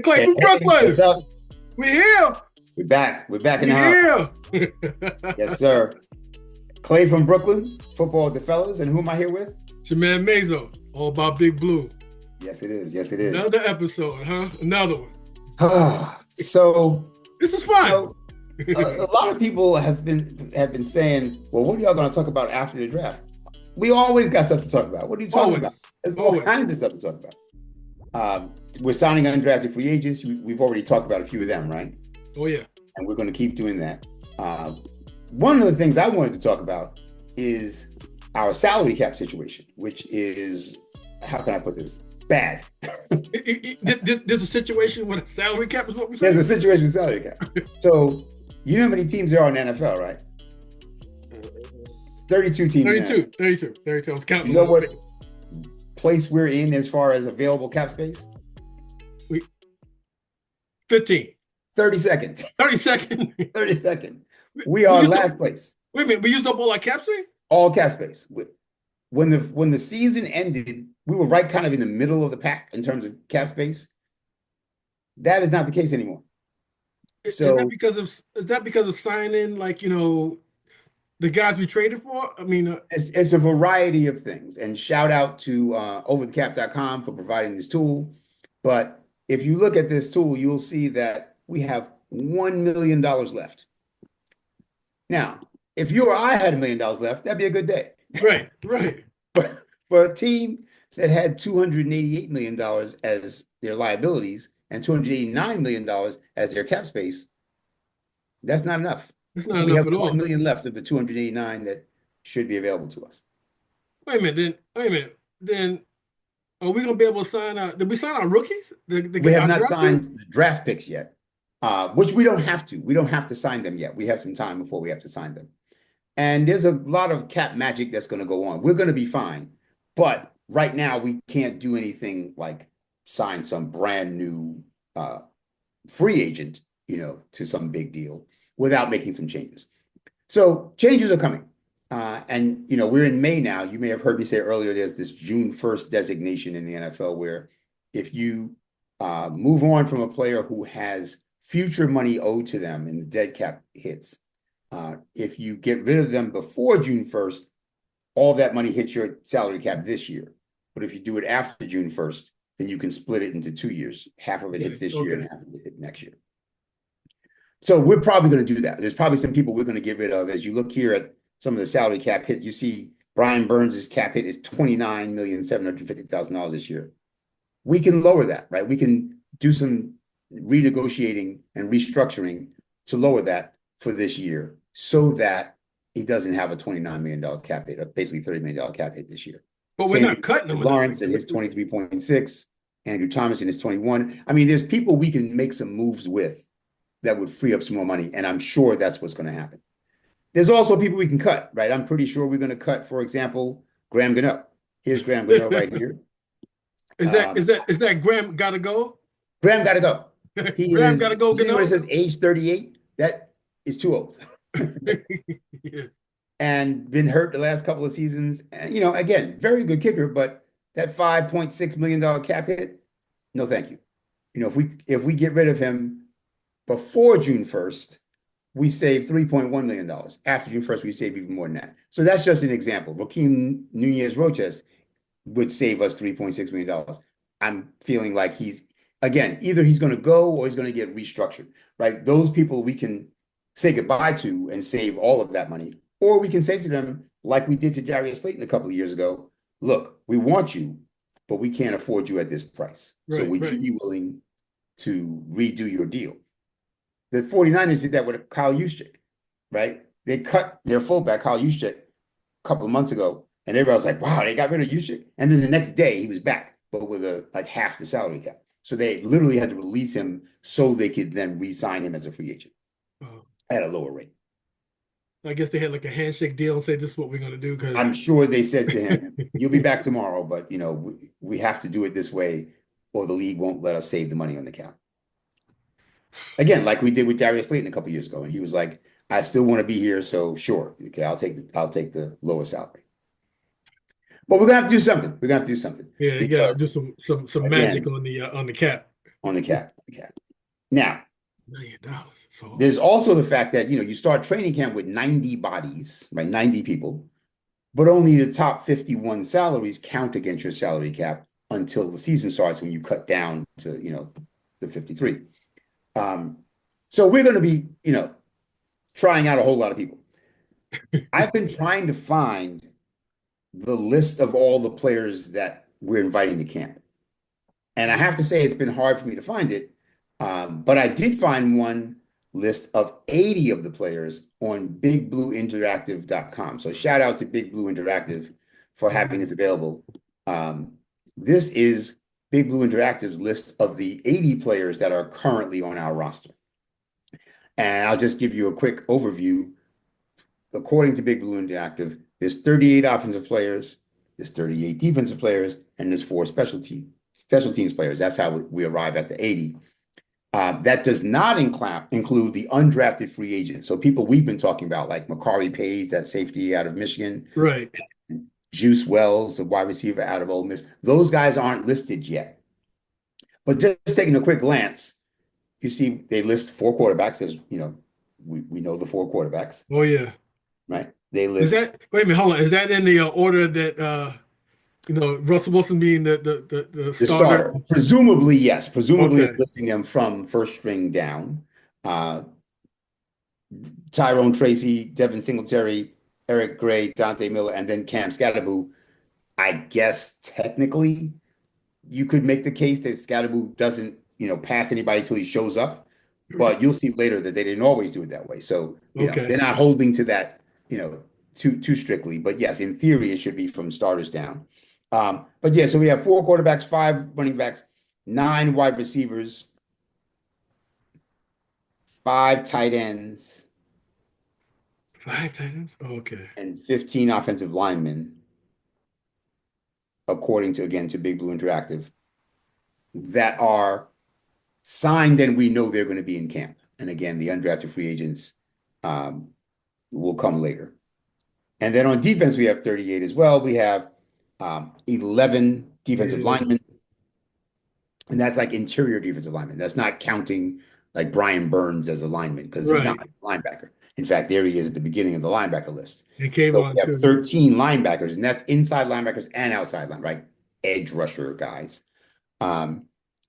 Clay Hey, from what's Brooklyn. up? We're here. We're back. We're back in the We're house. here. Yes, sir. Clay from Brooklyn, football with the fellas. And who am I here with? It's your man Mayzo, all about Big Blue. Yes, it is. Yes, it is. Another episode, huh? Another one. So, This is you fun. know, a lot of people have been saying, well, what are y'all going to talk about after the draft? We always got stuff to talk about. What are you talking Always. about? There's all Always. kinds of stuff to talk about. We're signing undrafted free agents. We've already talked about a few of them, right? Oh, yeah. And we're going to keep doing that. One of the things I wanted to talk about is our salary cap situation, which is, how can I put this? Bad. There's a situation with a salary cap is what we're saying? There's a situation with salary cap. So, you know how many teams there are in the NFL, right? 32 teams. 32. I was counting. You know what place we're in as far as available cap space? 15. 32nd. 32nd. 32nd. We are last place. Wait a minute. We used up all our cap space? All cap space. When the season ended, we were right kind of in the middle of the pack in terms of cap space. That is not the case anymore. So is that because of signing, like, the guys we traded for? I mean, it's a variety of things. And shout out to overthecap.com for providing this tool. But if you look at this tool, you'll see that we have $1 million left. Now, if you or I had $1 million left, that'd be a good day. Right. But for a team that had $288 million as their liabilities and $289 million as their cap space, that's not enough. It's not We enough have at all. $1 million left of the 289 that should be available to us. Wait a minute. Then are we gonna be able to sign did we sign our rookies? We have not signed the draft picks yet, which we don't have to. We don't have to sign them yet. We have some time before we have to sign them. And there's a lot of cap magic that's going to go on. We're going to be fine. But right now, we can't do anything like sign some brand new free agent, to some big deal without making some changes. So changes are coming. And we're in May now. You may have heard me say earlier, there's this June 1st designation in the NFL where if you move on from a player who has future money owed to them and the dead cap hits, if you get rid of them before June 1st, all that money hits your salary cap this year. But if you do it after June 1st, then you can split it into 2 years. Half of it hits this year and half of it hits next year. So we're probably going to do that. There's probably some people we're going to get rid of. As you look here at some of the salary cap hit, you see Brian Burns' cap hit is $29,750,000 this year. We can lower that, right? We can do some renegotiating and restructuring to lower that for this year so that he doesn't have a $29 million cap hit, basically $30 million cap hit this year. But we're not cutting them. Lawrence and his 23.6, Andrew Thomas and his 21. I mean, there's people we can make some moves with that would free up some more money, and I'm sure that's what's going to happen. There's also people we can cut, right? I'm pretty sure we're going to cut, for example, Graham Gano. Here's Graham Gano right here. Is that Graham got to go? Graham got to go. Graham got to go. Where it says age 38, that is too old. Yeah. And been hurt the last couple of seasons. And, again, very good kicker, but that $5.6 million cap hit, no thank you. If we get rid of him before June 1st, we save $3.1 million. After June 1st, we save even more than that. So that's just an example. Raheem Nunez-Roches would save us $3.6 million. I'm feeling like either he's going to go or he's going to get restructured, right? Those people we can say goodbye to and save all of that money. Or we can say to them, like we did to Darius Slayton a couple of years ago, look, we want you, but we can't afford you at this price. So would you be willing to redo your deal? The 49ers did that with Kyle Juszczyk, right? They cut their fullback, Kyle Juszczyk, a couple of months ago, and everybody was like, wow, they got rid of Juszczyk. And then the next day he was back, but with half the salary cap. So they literally had to release him so they could then re-sign him as a free agent at a lower rate. I guess they had like a handshake deal and said, this is what we're going to do. Because I'm sure they said to him, you'll be back tomorrow, but we have to do it this way or the league won't let us save the money on the cap. Again, like we did with Darius Slayton a couple of years ago. And he was like, I still want to be here. So sure. Okay. I'll take the lower salary. But we're going to have to do something. Yeah, you got to do some magic on the cap. on the cap. Now, $1 million. So there's also the fact that, you start training camp with 90 bodies, right? 90 people, but only the top 51 salaries count against your salary cap until the season starts when you cut down to, the 53. So we're going to be, trying out a whole lot of people. I've been trying to find the list of all the players that we're inviting to camp. And I have to say, it's been hard for me to find it. But I did find one list of 80 of the players on bigblueinteractive.com. So shout out to Big Blue Interactive for having this available. This is Big Blue Interactive's list of the 80 players that are currently on our roster. And I'll just give you a quick overview. According to Big Blue Interactive, there's 38 offensive players, there's 38 defensive players, and there's 4 special teams players. That's how we arrive at the 80. That does not include the undrafted free agents. So people we've been talking about, like Makari Page, that safety out of Michigan. right. Juice Wells, the wide receiver out of Ole Miss. Those guys aren't listed yet. But just taking a quick glance, you see they list 4 quarterbacks, as we know the 4 quarterbacks, Oh yeah. right? They Is list that wait a minute, hold on. Is that in the order that Russell Wilson being the the starter? starter. Presumably, yes. Presumably, Okay. it's listing them from first string down. Tyrone Tracy, Devin Singletary, Eric Gray, Dante Miller, and then Cam Scatterboo. I guess technically you could make the case that Scatterboo doesn't, pass anybody until he shows up, but you'll see later that they didn't always do it that way. So, Okay. they're not holding to that, too strictly. But yes, in theory, it should be from starters down. But yeah, so we have 4 quarterbacks, 5 running backs, 9 wide receivers, 5 tight ends, 5 tight ends? Oh, okay. and 15 offensive linemen, according to, again, to Big Blue Interactive, that are signed and we know they're going to be in camp. And again, the undrafted free agents will come later. And then on defense, we have 38 as well. We have 11 defensive linemen. And that's like interior defensive linemen. That's not counting like Brian Burns as a lineman because he's not a linebacker. In fact, there he is at the beginning of the linebacker list. And So we have too. 13 linebackers, and that's inside linebackers and outside linebackers, right? Edge rusher guys.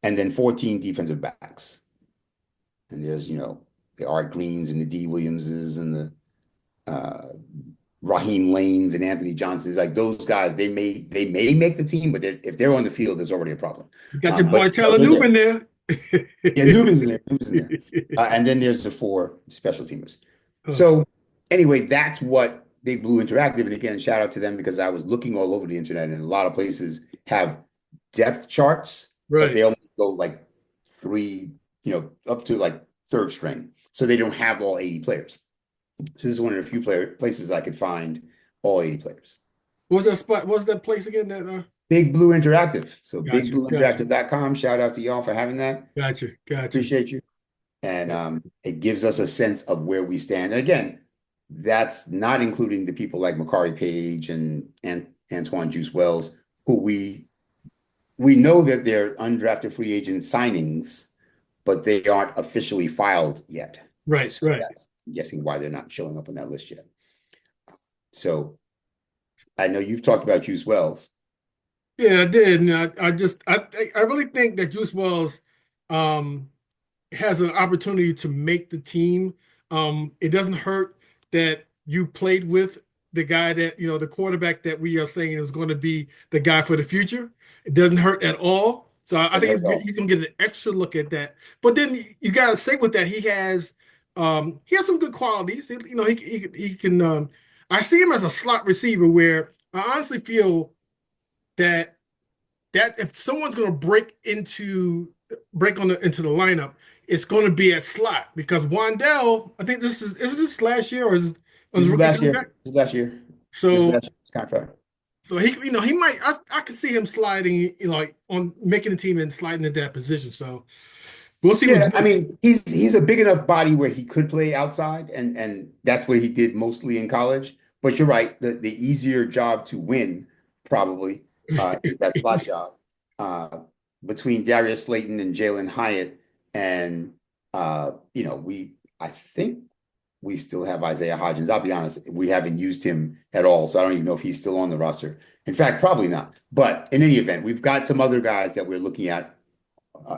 And then 14 defensive backs. And there's, the Art Greens and the D. Williamses and the Raheem Lanes and Anthony Johnsons. Like those guys, they may make the team, but if they're on the field, there's already a problem. You got your boy Taylor Newman there. Yeah, Newman's in there. And then there's the 4 special teamers. So anyway, that's what Big Blue Interactive, and again, shout out to them because I was looking all over the internet and a lot of places have depth charts, but they only go like 3, up to like 3rd string. So they don't have all 80 players. So this is one of the few places I could find all 80 players. What's that spot? What's that place again? That Big Blue Interactive. So gotcha, bigblueinteractive.com. Shout out to y'all for having that. Gotcha. Appreciate you. And it gives us a sense of where we stand. And again, that's not including the people like Makari Page and Antoine Juice Wells, who we know that they're undrafted free agent signings, but they aren't officially filed yet. Right. So that's, I'm guessing why they're not showing up on that list yet. So I know you've talked about Juice Wells. Yeah, I did. And I really think that Juice Wells has an opportunity to make the team. It doesn't hurt that you played with the guy that, the quarterback that we are saying is going to be the guy for the future. It doesn't hurt at all. So I think he's going to get an extra look at that. But then you got to say with that, he has some good qualities. He can. I see him as a slot receiver where I honestly feel that if someone's going to break into the lineup, it's going to be at slot because Wandell, I think is this last year or is this last year? This last year. So it's contract. So he might. I could see him sliding, on making the team and sliding into that position. So we'll see. Yeah, I mean, he's a big enough body where he could play outside, and that's what he did mostly in college. But you're right, the easier job to win probably is that slot job. between Darius Slayton and Jalen Hyatt, and I think we still have Isaiah Hodgins. I'll be honest, we haven't used him at all, so I don't even know if he's still on the roster. In fact, probably not. But in any event, we've got some other guys that we're looking at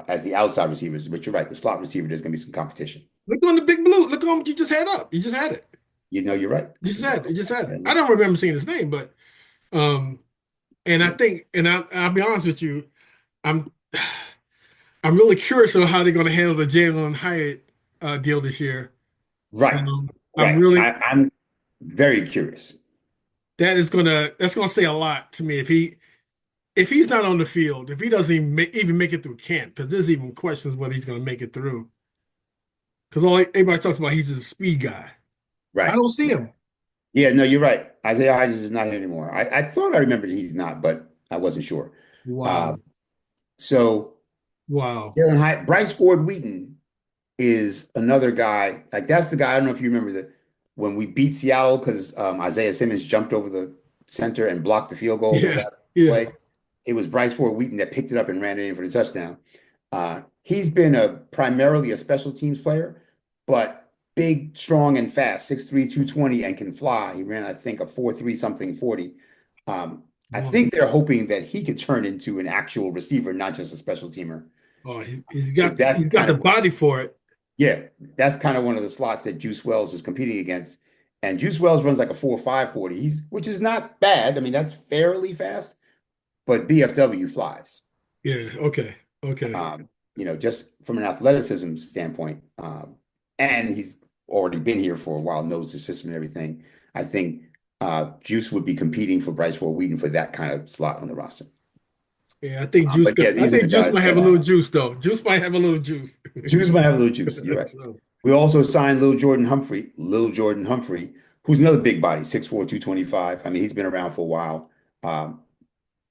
as the outside receivers. But you're right, the slot receiver, there's going to be some competition. Look on the big blue. Look on what you just had up. You just had it. You're right. You just had it. You just had it. I don't remember seeing his name, but um, and I Yeah. think, and I'll be honest with you, I'm I'm really curious on how they're going to handle the Jalen Hyatt deal this year. Right, Um, I'm right. really I'm very curious. that's gonna say a lot to me if he's not on the field, if he doesn't even make it through camp, because there's even questions whether he's going to make it through. Because everybody talks about he's a speed guy. I Right. don't see him. Yeah, no, you're right. Isaiah Hodgins is not here anymore. I thought I remembered he's not, but I wasn't sure. Uh, Wow. so Wow. Jalen Hyatt, Bryce Ford Wheaton is another guy. Like that's the guy. I don't know if you remember that when we beat Seattle because Isaiah Simmons jumped over the center and blocked the field goal the Yeah. last Yeah. play. It was Bryce Ford Wheaton that picked it up and ran it in for the touchdown. He's been primarily a special teams player, but big, strong, and fast, 6'3", 220, and can fly. He ran, I think, a 4'3" something 40. I Wow. think they're hoping that he could turn into an actual receiver, not just a special teamer. Oh, So that's he's got kind the of body for it. yeah, that's kind of one of the slots that Juice Wells is competing against. And Juice Wells runs like a 4.5 40, which is not bad. I mean, that's fairly fast, but BFW flies. Yeah. Okay. Okay. Just from an athleticism standpoint, and he's already been here for a while, knows the system and everything. I think Juice would be competing for Bryce Ford Wheaton for that kind of slot on the roster. Yeah. I think But yeah, I these are the think Juice guys might have that a little juice though. Juice might have a little juice. Juice might have a little juice. You're right. So, We also signed Lil Jordan Humphrey, who's another big body, 6'4", 225. I mean, he's been around for a while.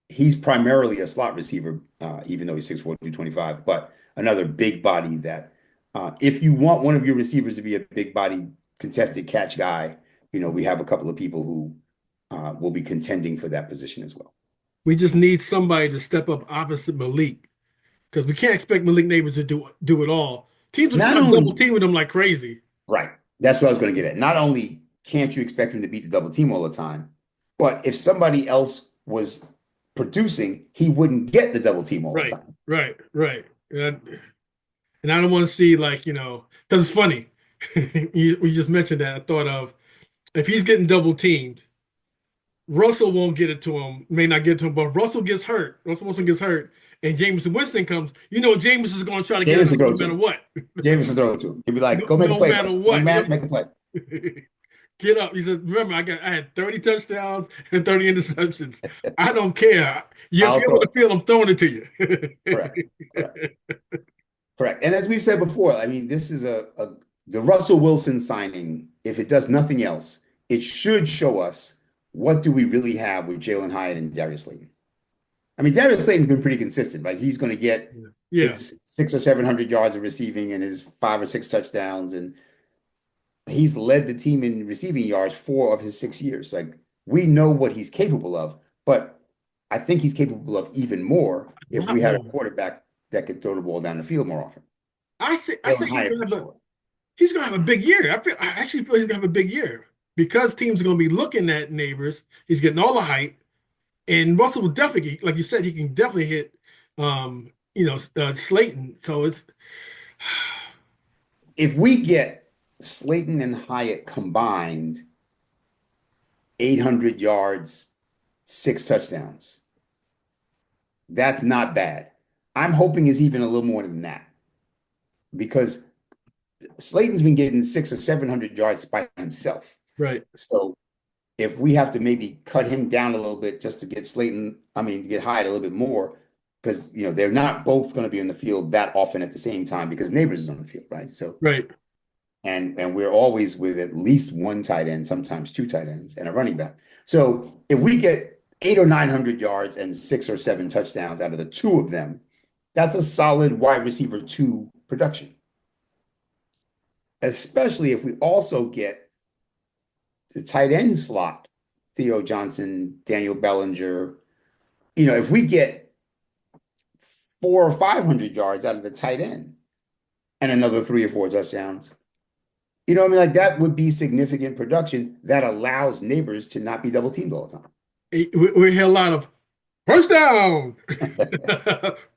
He's primarily a slot receiver, even though he's 6'4", 225, but another big body that if you want one of your receivers to be a big body contested catch guy, we have a couple of people who will be contending for that position as well. we just need somebody to step up opposite Malik because we can't expect Malik Neighbors to do it all. Teams will Not start double only, teaming them like crazy. right, that's what I was going to get at. Not only can't you expect him to beat the double team all the time, but if somebody else was producing, he wouldn't get the double team all the Right, time. right, right. And I don't want to see like, because it's funny. We just mentioned that. I thought of if he's getting double teamed, Russell won't get it to him, may not get to him, but if Russell gets hurt, Russell Wilson gets hurt, and Jameson Winston comes, Jameson is going to try to get it Jameson to him throw no it to matter him. what. Jameson throw it to him. He'd be like, No, "Go make a no play, matter bud. Young what. man, make a play." Get up. He said, remember, I had 30 touchdowns and 30 interceptions. I don't care. If I'll you're on throw the it. field, I'm throwing it to Correct. you. Correct. Correct. And as we've said before, I mean, this is the Russell Wilson signing. If it does nothing else, it should show us what do we really have with Jalen Hyatt and Darius Slayton. I mean, Darius Slayton's been pretty consistent, right? He's going to get Yeah, his 600 or 700 yards of receiving and his 5 or 6 touchdowns, and he's led the team in receiving yards 4 of his 6 years. Like we know what he's capable of, but I think he's capable of even more a if we lot had a more. quarterback that could throw the ball down the field more often. I say Jalen Hyatt for sure. he's gonna have a big year. I actually feel he's gonna have a big year because teams are gonna be looking at Neighbors. He's getting all the hype, and Russell will definitely, like you said, he can definitely hit, Slayton. So it's If we get Slayton and Hyatt combined, 800 yards, 6 touchdowns, that's not bad. I'm hoping it's even a little more than that because Slayton's been getting 600 or 700 yards by himself. right, So if we have to maybe cut him down a little bit just to get to get Hyatt a little bit more, because they're not both going to be on the field that often at the same time because Neighbors is on the field, right? So right. and we're always with at least one tight end, sometimes two tight ends, and a running back. So if we get 800 or 900 yards and 6 or 7 touchdowns out of the two of them, that's a solid wide receiver 2 production. Especially if we also get the tight end slot, Theo Johnson, Daniel Bellinger. If we get 400 or 500 yards out of the tight end and another 3 or 4 touchdowns. You know what I mean? Like that would be significant production that allows Neighbors to not be double teamed all the time. We hear a lot of first down,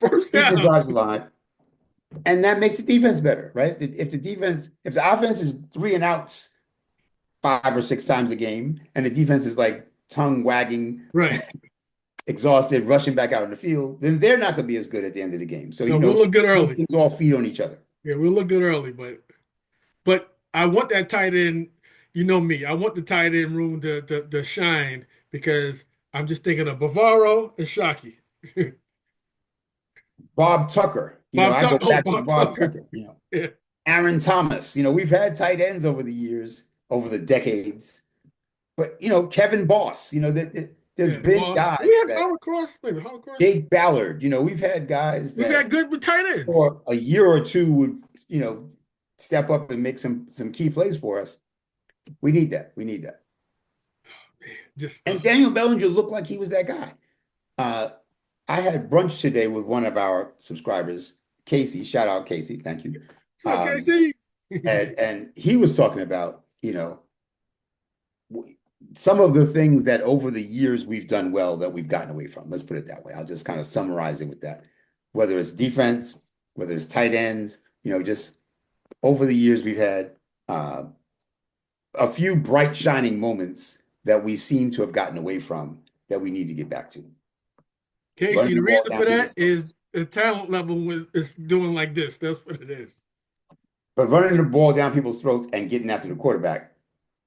first Keep the down. drives alive. And that makes the defense better, right? If the offense is 3 and outs 5 or 6 times a game, and the defense is like tongue wagging, Right. exhausted, rushing back out in the field, then they're not going to be as good at the end of the game. So, No, we'll look good these early. things all feed on each other. Yeah, we'll look good early, but I want that tight end. You know me. I want the tight end room to shine because I'm just thinking of Bavaro and Shockey. Bob Tucker, I go back to Bob Tucker, Yeah. Aaron Thomas, we've had tight ends over the years, over the decades, but Kevin Boss, there's been Boss. guys We have that Howard Cross, maybe Howard Cross. Jake Ballard, we've had guys We've that got good tight ends. for a year or two would, step up and make some key plays for us. We need that. We need that. And Daniel Bellinger looked like he was that guy. I had brunch today with one of our subscribers, Casey. Shout out Casey, thank you. So Casey. and he was talking about, some of the things that over the years we've done well that we've gotten away from. Let's put it that way. I'll just kind of summarize it with that. Whether it's defense, whether it's tight ends, just over the years we've had a few bright shining moments that we seem to have gotten away from that we need to get back to. Casey, the reason for that is the talent level is doing like this. That's what it is. But running the ball down people's throats and getting after the quarterback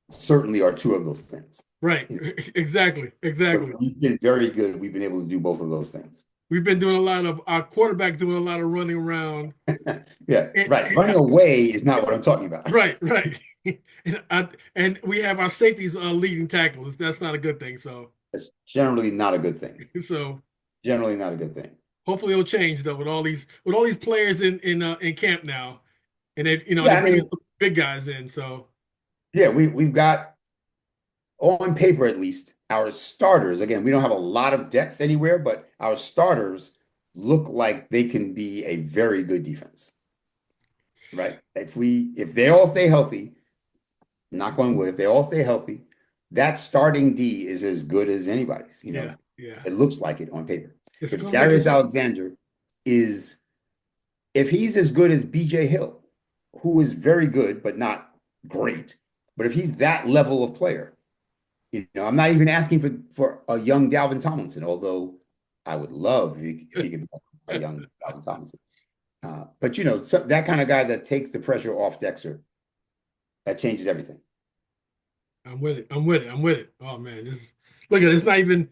certainly are two of those things. Right. Exactly. But we've been very good. We've been able to do both of those things. We've been doing a lot of our quarterback doing a lot of running around. Yeah, right. Running away is not what I'm talking about. Right. And we have our safeties leading tackles. That's not a good thing. So it's generally not a good thing. So generally not a good thing. Hopefully it'll change though with all these players in camp now, and they bring big guys in. So yeah, we've got on paper at least our starters. Again, we don't have a lot of depth anywhere, but our starters look like they can be a very good defense. Right? If they all stay healthy, knock on wood, if they all stay healthy, that starting D is as good as anybody's. Yeah. It looks like it on paper. If Darius Alexander if he's as good as BJ Hill, who is very good but not great, but if he's that level of player, I'm not even asking for a young Dalvin Tomlinson, although I would love if he could be a young Dalvin Tomlinson. But that kind of guy that takes the pressure off Dexter, that changes everything. I'm with it. Oh man, look at it. It's not even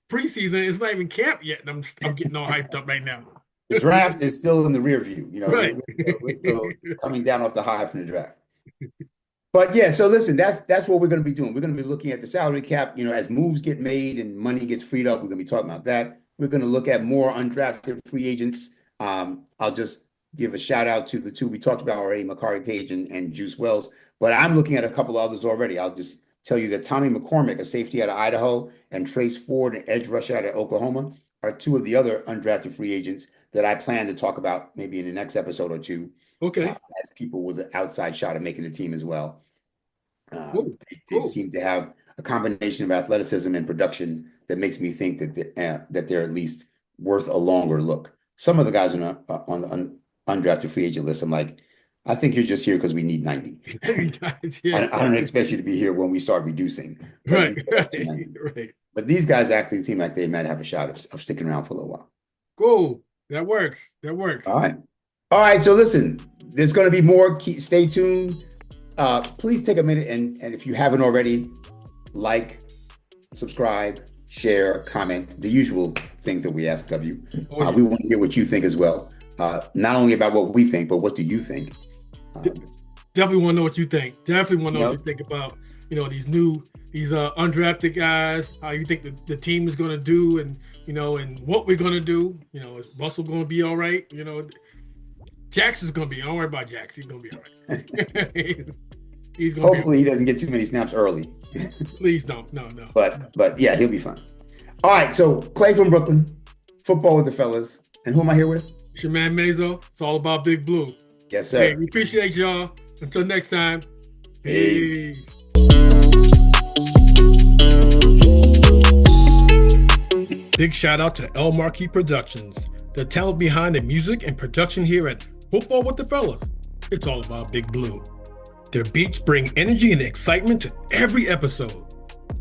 preseason. It's not even camp yet. And I'm getting all hyped up right now. The draft is still in the rear view. Right. We're still coming down off the high from the draft. But yeah, so listen, that's what we're going to be doing. We're going to be looking at the salary cap. As moves get made and money gets freed up, we're going to be talking about that. We're going to look at more undrafted free agents. I'll just give a shout out to the two we talked about already, Makari Page and Juice Wells. But I'm looking at a couple of others already. I'll just tell you that Tommy McCormick, a safety out of Idaho, and Trace Ford, an edge rusher out of Oklahoma, are two of the other undrafted free agents that I plan to talk about maybe in the next episode or two. Okay. As people with an outside shot of making the team as well. Cool. They seem to have a combination of athleticism and production that makes me think that they're at least worth a longer look. Some of the guys on the undrafted free agent list, I'm like, I think you're just here because we need 90. Yeah. I don't expect you to be here when we start reducing. Right. But these guys actually seem like they might have a shot of sticking around for a little while. Cool. That works. All right. So listen, there's going to be more. Stay tuned. Please take a minute and if you haven't already, like, subscribe, share, comment, the usual things that we ask of you. We want to hear what you think as well. Not only about what we think, but what do you think? Definitely want to know what you think. Definitely want to know what you think about these undrafted guys. How you think the team is going to do, and and what we're going to do. Is Russell going to be all right? Jackson's going to be. Don't worry about Jax. He's going to be all right. Hopefully he doesn't get too many snaps early. Please don't. No. But yeah, he'll be fine. All right. So Clay from Brooklyn, football with the fellas. And who am I here with? It's your man Mayzo. It's all about Big Blue. Yes, Hey, sir. we appreciate y'all. Until next time, Peace. peace. Big shout out to El Marquis Productions, the talent behind the music and production here at Football with the Fellas. It's all about Big Blue. Their beats bring energy and excitement to every episode.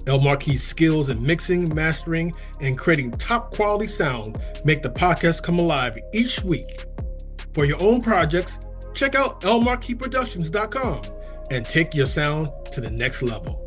El Marquis' skills in mixing, mastering, and creating top quality sound make the podcast come alive each week. For your own projects, check out elmarquisproductions.com and take your sound to the next level.